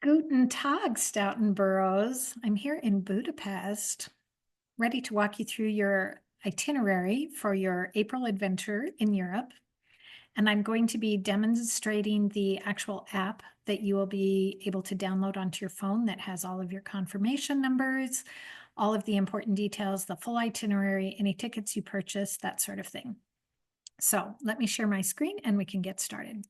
Guten Tag, Stoutenboroughs. I'm here in Budapest, ready to walk you through your itinerary for your April adventure in Europe. And I'm going to be demonstrating the actual app that you will be able to download onto your phone that has all of your confirmation numbers, all of the important details, the full itinerary, any tickets you purchase, that sort of thing. So let me share my screen and we can get started.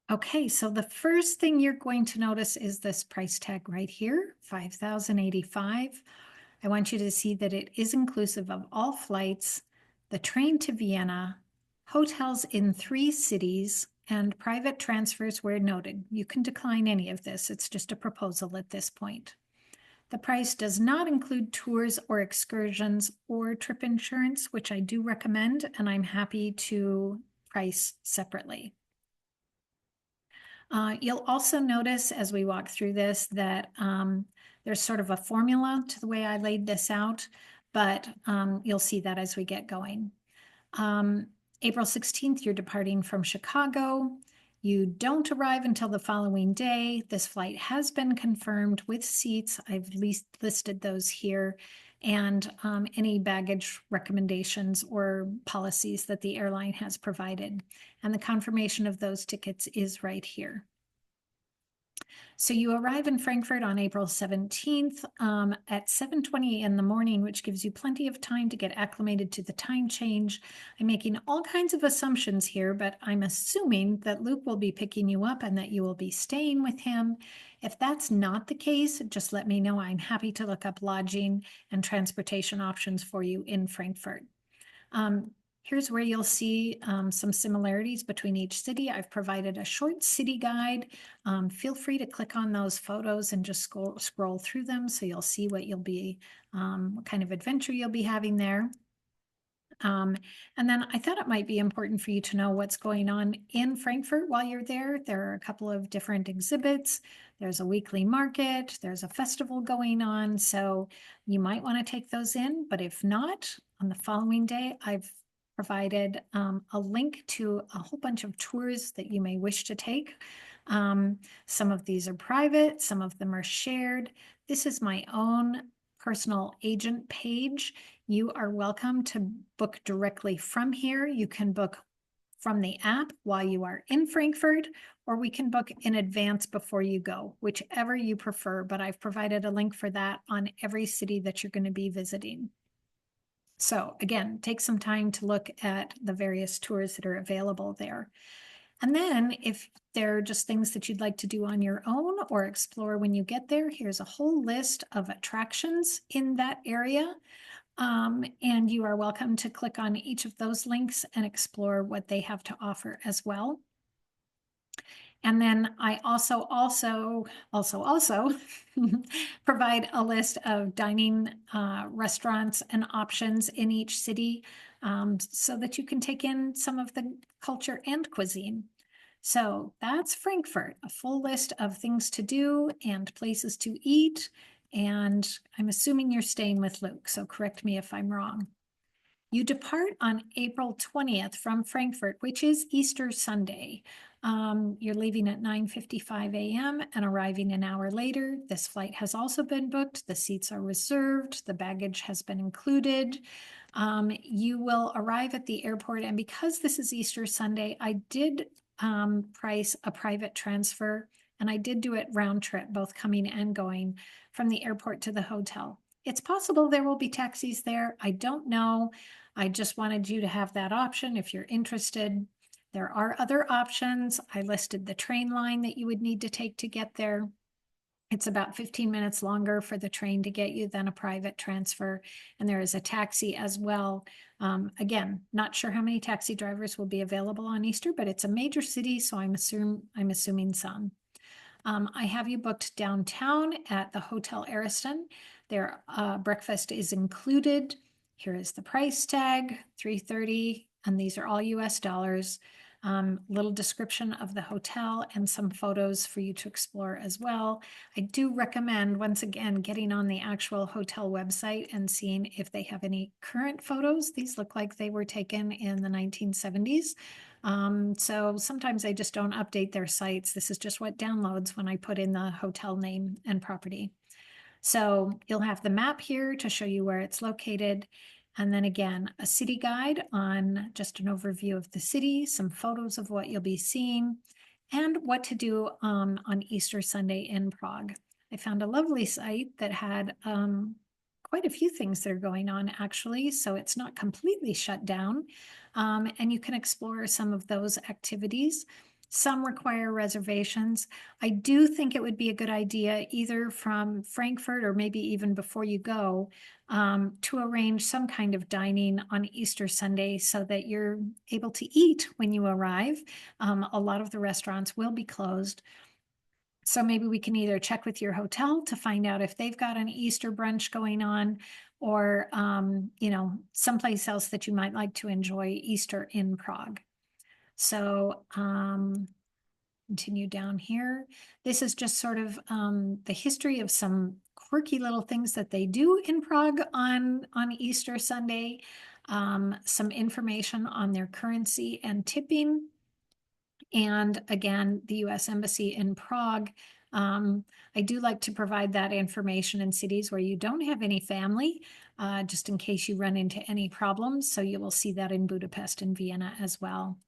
Okay, so the first thing you're going to notice is this price tag right here, $5,085. I want you to see that it is inclusive of all flights, the train to Vienna, hotels in 3 cities, and private transfers where noted. You can decline any of this. It's just a proposal at this point. The price does not include tours or excursions or trip insurance, which I do recommend, and I'm happy to price separately. You'll also notice as we walk through this that there's sort of a formula to the way I laid this out, but you'll see that as we get going. April 16th, you're departing from Chicago. You don't arrive until the following day. This flight has been confirmed with seats. I've listed those here, and any baggage recommendations or policies that the airline has provided. And the confirmation of those tickets is right here. So you arrive in Frankfurt on April 17th at 7:20 in the morning, which gives you plenty of time to get acclimated to the time change. I'm making all kinds of assumptions here, but I'm assuming that Luke will be picking you up and that you will be staying with him. If that's not the case, just let me know. I'm happy to look up lodging and transportation options for you in Frankfurt. Here's where you'll see some similarities between each city. I've provided a short city guide. Feel free to click on those photos and just scroll through them so you'll see what you'll be, what kind of adventure you'll be having there. And then I thought it might be important for you to know what's going on in Frankfurt while you're there. There are a couple of different exhibits. There's a weekly market, there's a festival going on, so you might want to take those in, but if not, on the following day, I've provided a link to a whole bunch of tours that you may wish to take. Some of these are private, some of them are shared. This is my own personal agent page. You are welcome to book directly from here. You can book from the app while you are in Frankfurt, or we can book in advance before you go, whichever you prefer, but I've provided a link for that on every city that you're going to be visiting. So again, take some time to look at the various tours that are available there. And then if there are just things that you'd like to do on your own or explore when you get there, here's a whole list of attractions in that area. And you are welcome to click on each of those links and explore what they have to offer as well. And then I also provide a list of dining restaurants and options in each city so that you can take in some of the culture and cuisine. So that's Frankfurt, a full list of things to do and places to eat. And I'm assuming you're staying with Luke, so correct me if I'm wrong. You depart on April 20th from Frankfurt, which is Easter Sunday. You're leaving at 9:55 a.m. and arriving an hour later. This flight has also been booked. The seats are reserved. The baggage has been included. You will arrive at the airport, and because this is Easter Sunday, I did price a private transfer, and I did do it round trip, both coming and going from the airport to the hotel. It's possible there will be taxis there. I don't know. I just wanted you to have that option if you're interested. There are other options. I listed the train line that you would need to take to get there. It's about 15 minutes longer for the train to get you than a private transfer. And there is a taxi as well. Again, not sure how many taxi drivers will be available on Easter, but it's a major city, so I'm assuming some. I have you booked downtown at the Hotel Ariston. Their breakfast is included. Here is the price tag, $330, and these are all US dollars. Little description of the hotel and some photos for you to explore as well. I do recommend, once again, getting on the actual hotel website and seeing if they have any current photos. These look like they were taken in the 1970s. So sometimes they just don't update their sites. This is just what downloads when I put in the hotel name and property. So you'll have the map here to show you where it's located. And then again, a city guide on just an overview of the city, some photos of what you'll be seeing, and what to do on Easter Sunday in Prague. I found a lovely site that had quite a few things that are going on actually, so it's not completely shut down. And you can explore some of those activities. Some require reservations. I do think it would be a good idea, either from Frankfurt or maybe even before you go, to arrange some kind of dining on Easter Sunday so that you're able to eat when you arrive. A lot of the restaurants will be closed. So maybe we can either check with your hotel to find out if they've got an Easter brunch going on, or someplace else that you might like to enjoy Easter in Prague. So continue down here. This is just sort of the history of some quirky little things that they do in Prague on Easter Sunday. Some information on their currency and tipping. And again, the US Embassy in Prague. I do like to provide that information in cities where you don't have any family, just in case you run into any problems. So you will see that in Budapest and Vienna as well.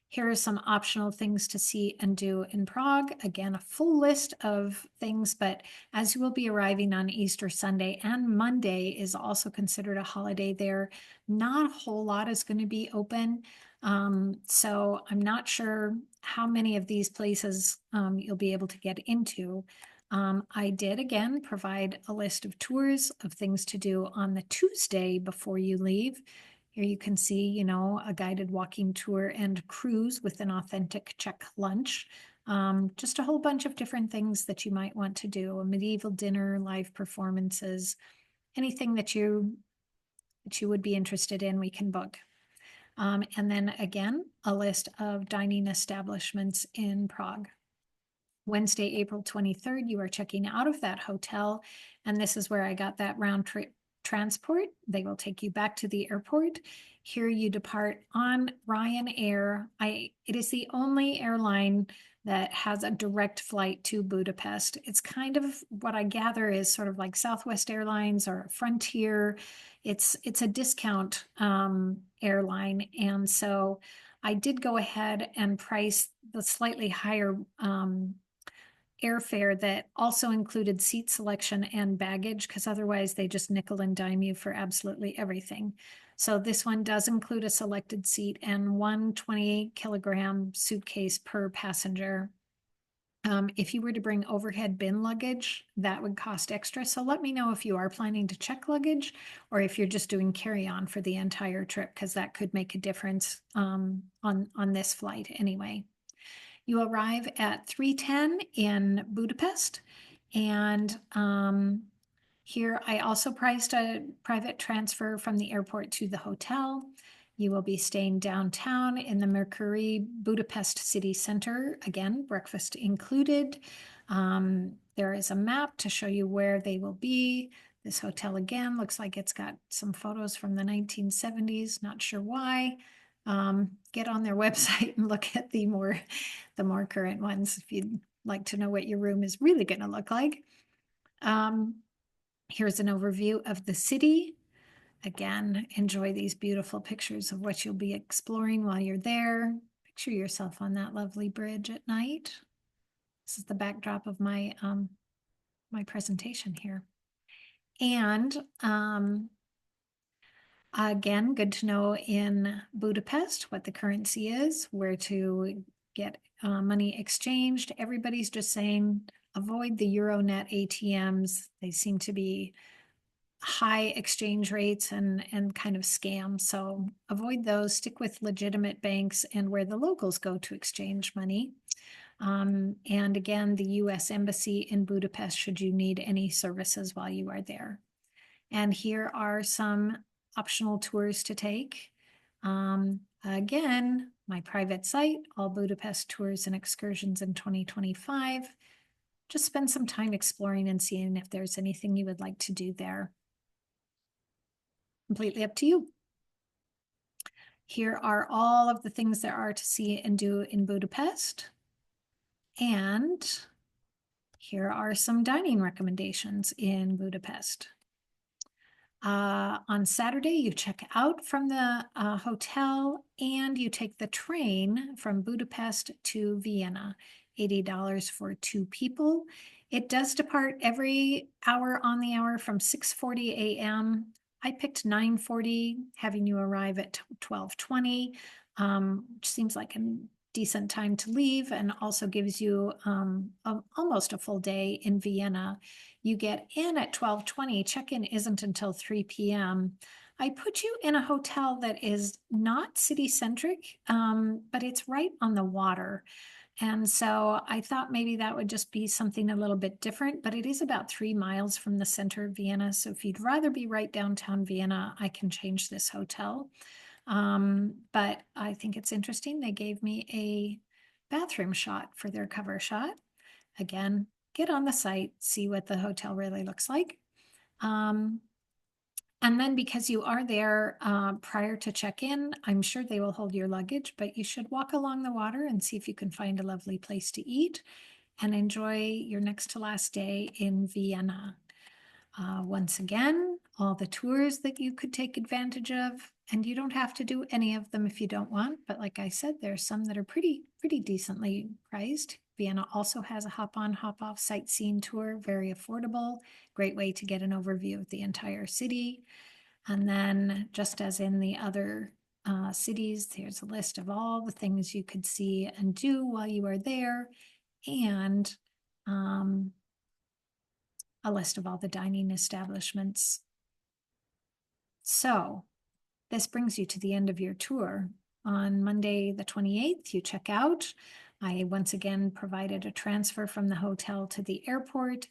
Here are some optional things to see and do in Prague. Again, a full list of things, but as you will be arriving on Easter Sunday, and Monday is also considered a holiday there, not a whole lot is going to be open. So I'm not sure how many of these places you'll be able to get into. I did, again, provide a list of tours of things to do on the Tuesday before you leave. Here you can see, a guided walking tour and cruise with an authentic Czech lunch. Just a whole bunch of different things that you might want to do. A medieval dinner, live performances, anything that you would be interested in, we can book. And then again, a list of dining establishments in Prague. Wednesday, April 23rd, you are checking out of that hotel. And this is where I got that round trip transport. They will take you back to the airport. Here you depart on Ryanair. It is the only airline that has a direct flight to Budapest. It's kind of what I gather is sort of like Southwest Airlines or Frontier. It's a discount airline. And so I did go ahead and price the slightly higher airfare that also included seat selection and baggage, because otherwise they just nickel and dime you for absolutely everything. So this one does include a selected seat and one 28-kilogram suitcase per passenger. If you were to bring overhead bin luggage, that would cost extra. So let me know if you are planning to check luggage or if you're just doing carry-on for the entire trip, because that could make a difference on this flight anyway. You arrive at 3:10 in Budapest, and here I also priced a private transfer from the airport to the hotel. You will be staying downtown in the Mercury Budapest City Center. Again, breakfast included. There is a map to show you where they will be. This hotel again looks like it's got some photos from the 1970s. Not sure why. Get on their website and look at the more current ones if you'd like to know what your room is really going to look like. Here's an overview of the city. Again, enjoy these beautiful pictures of what you'll be exploring while you're there. Picture yourself on that lovely bridge at night. This is the backdrop of my my presentation here. And again, good to know in Budapest what the currency is, where to get money exchanged. Everybody's just saying avoid the Euronet ATMs. They seem to be high exchange rates and kind of scam. So avoid those, stick with legitimate banks and where the locals go to exchange money. And again, the US Embassy in Budapest, should you need any services while you are there. And here are some optional tours to take. Again, my private site, all Budapest tours and excursions in 2025. Just spend some time exploring and seeing if there's anything you would like to do there. Completely up to you. Here are all of the things there are to see and do in Budapest. And here are some dining recommendations in Budapest. On Saturday, you check out from the hotel and you take the train from Budapest to Vienna, $80 for 2 people. It does depart every hour on the hour from 6:40 a.m. I picked 9:40, having you arrive at 12:20, which seems like a decent time to leave and also gives you almost a full day in Vienna. You get in at 12:20. Check-in isn't until 3 p.m. I put you in a hotel that is not city-centric, but it's right on the water. And so I thought maybe that would just be something a little bit different, but it is about 3 miles from the center of Vienna. So if you'd rather be right downtown Vienna, I can change this hotel. But I think it's interesting. They gave me a bathroom shot for their cover shot. Again, get on the site, see what the hotel really looks like. And then because you are there prior to check-in, I'm sure they will hold your luggage, but you should walk along the water and see if you can find a lovely place to eat and enjoy your next to last day in Vienna. Once again, all the tours that you could take advantage of, and you don't have to do any of them if you don't want, but like I said, there's some that are pretty decently priced. Vienna also has a hop-on, hop-off sightseeing tour, very affordable, great way to get an overview of the entire city. And then just as in the other cities, here's a list of all the things you could see and do while you are there, and a list of all the dining establishments. So this brings you to the end of your tour. On Monday, the 28th, you check out. I once again provided a transfer from the hotel to the airport.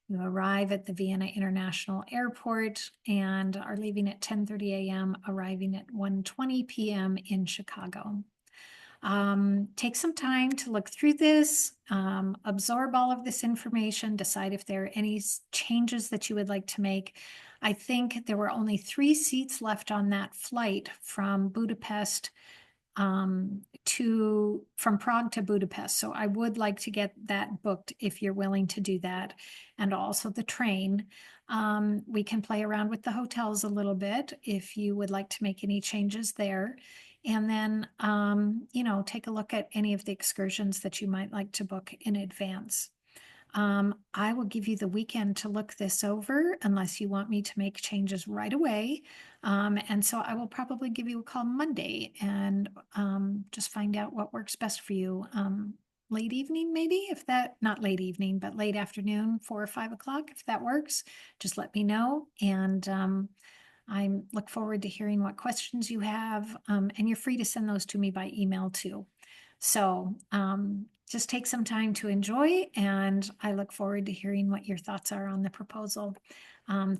You arrive at the Vienna International Airport and are leaving at 10:30 a.m., arriving at 1:20 p.m. in Chicago. Take some time to look through this, absorb all of this information, decide if there are any changes that you would like to make. I think there were only 3 seats left on that flight from Budapest from Prague to Budapest. So I would like to get that booked if you're willing to do that. And also the train. We can play around with the hotels a little bit if you would like to make any changes there. And then, take a look at any of the excursions that you might like to book in advance. I will give you the weekend to look this over unless you want me to make changes right away. And so I will probably give you a call Monday and just find out what works best for you. Late evening, maybe, not late evening, but late afternoon, 4 or 5 o'clock, if that works, just let me know. And I look forward to hearing what questions you have, and you're free to send those to me by email too. So just take some time to enjoy, and I look forward to hearing what your thoughts are on the proposal.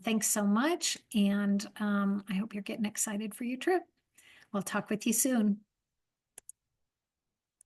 Thanks so much, and I hope you're getting excited for your trip. We'll talk with you soon.